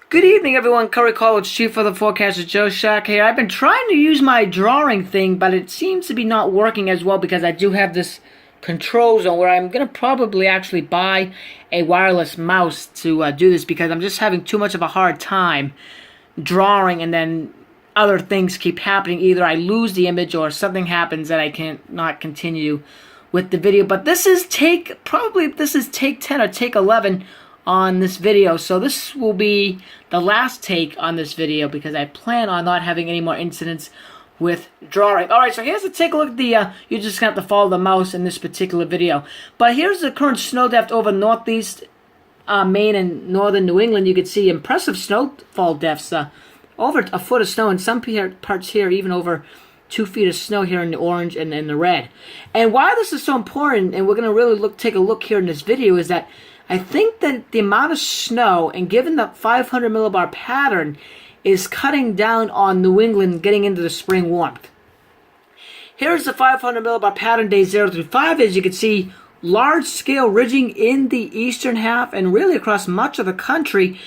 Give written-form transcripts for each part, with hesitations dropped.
Good evening, everyone. Curry College Chief for the Forecaster, Joe Shack here. I've been trying to use my drawing thing, but it seems to be not working as well because I do have this control zone where I'm going to probably actually buy a wireless mouse to do this because I'm just having too much of a hard time drawing and then other things keep happening. Either I lose the image or something happens that I can't not continue with the video. But this is take 10 or take 11 on this video, so this will be the last take on this video because I plan on not having any more incidents with drawing. Alright, so here's a take a look at the, you're just going to have to follow the mouse in this particular video. But here's the current snow depth over northeast Maine and northern New England. You can see impressive snowfall depths, over a foot of snow, and some parts here even over 2 feet of snow here in the orange and in the red. And why this is so important, and we're going to really take a look here in this video, is that I think that the amount of snow, and given the 500 millibar pattern, is cutting down on New England getting into the spring warmth. Here's the 500 millibar pattern day 0 through 5. As you can see, large scale ridging in the eastern half and really across much of the country.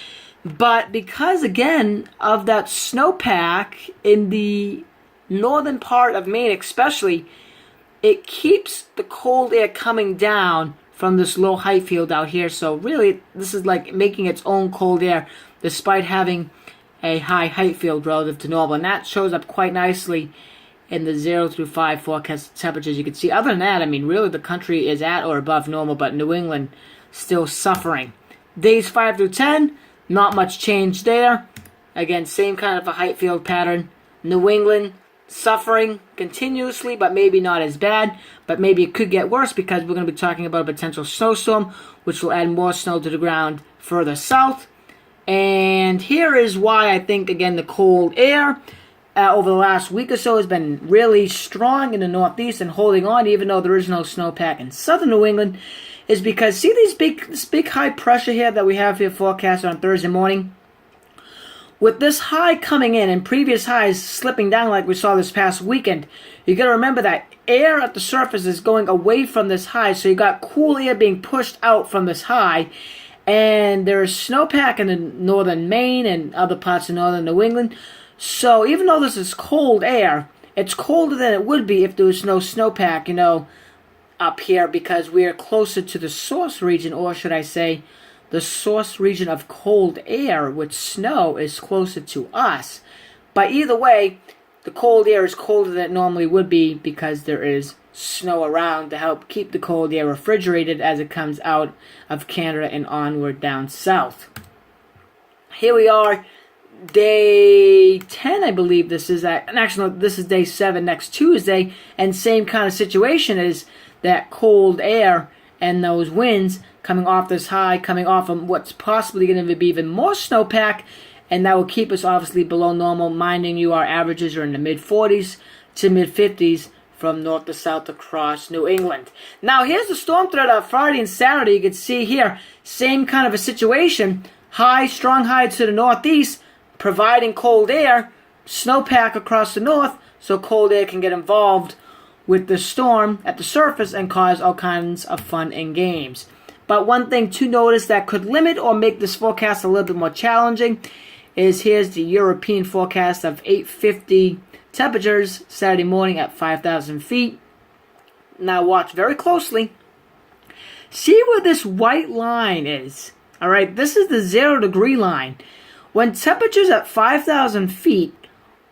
But because, again, of that snowpack in the northern part of Maine especially, it keeps the cold air coming down from this low height field out here. So really, this is like making its own cold air despite having a high height field relative to normal. And that shows up quite nicely in the 0 through 5 forecast temperatures. You can see, other than that, I mean, really the country is at or above normal, but New England still suffering. Days 5 through 10, not much change there. Again, same kind of a height field pattern. New England suffering continuously, but maybe not as bad. But maybe it could get worse because we're going to be talking about a potential snowstorm, which will add more snow to the ground further south. And here is why I think, again, the cold air over the last week or so has been really strong in the northeast and holding on, even though there is no snowpack in southern New England, is because, see this big high pressure here that we have here forecast on Thursday morning? With this high coming in and previous highs slipping down like we saw this past weekend, you got to remember that air at the surface is going away from this high, so you got cool air being pushed out from this high, and there's snowpack in the northern Maine and other parts of northern New England. So even though this is cold air, it's colder than it would be if there was no snowpack, up here, because we are closer to the source region, or should I say, the source region of cold air with snow is closer to us. But either way, the cold air is colder than it normally would be because there is snow around to help keep the cold air refrigerated as it comes out of Canada and onward down south. Here we are, day 10, I believe this is at, and actually this is day 7 next Tuesday, and same kind of situation is that cold air and those winds coming off this high, coming off of what's possibly going to be even more snowpack, and that will keep us obviously below normal. Minding you, our averages are in the mid-40s to mid-50s from north to south across New England. Now here's the storm threat of Friday and Saturday. You can see here, same kind of a situation. High, strong high to the northeast, providing cold air, snowpack across the north, so cold air can get involved with the storm at the surface and cause all kinds of fun and games. But one thing to notice that could limit or make this forecast a little bit more challenging is here's the European forecast of 850 temperatures Saturday morning at 5,000 feet. Now watch very closely. See where this white line is. Alright, this is the 0 degree line. When temperatures at 5,000 feet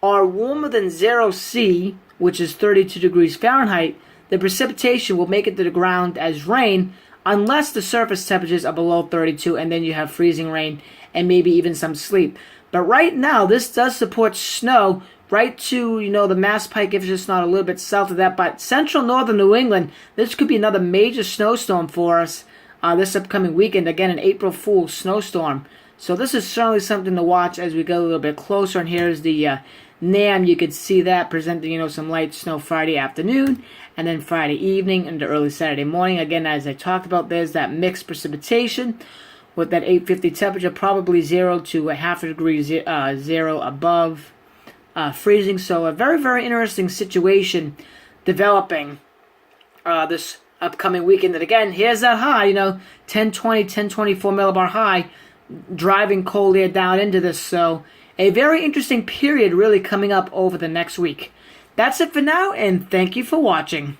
are warmer than 0 C, which is 32 degrees Fahrenheit, the precipitation will make it to the ground as rain, unless the surface temperatures are below 32, and then you have freezing rain and maybe even some sleet. But right now, this does support snow right to, the Mass Pike, if it's just not a little bit south of that. But central northern New England, this could be another major snowstorm for us this upcoming weekend. Again, an April Fool's snowstorm. So this is certainly something to watch as we go a little bit closer. And here's the NAM. You could see that presenting, some light snow Friday afternoon, and then Friday evening into early Saturday morning. Again, as I talked about, there's that mixed precipitation with that 850 temperature, probably 0 to a half a degree 0 above freezing. So a very, very interesting situation developing this upcoming weekend. And again, here's that high, 1020, 1024 millibar high, driving cold air down into this. So a very interesting period really coming up over the next week. That's it for now, and thank you for watching.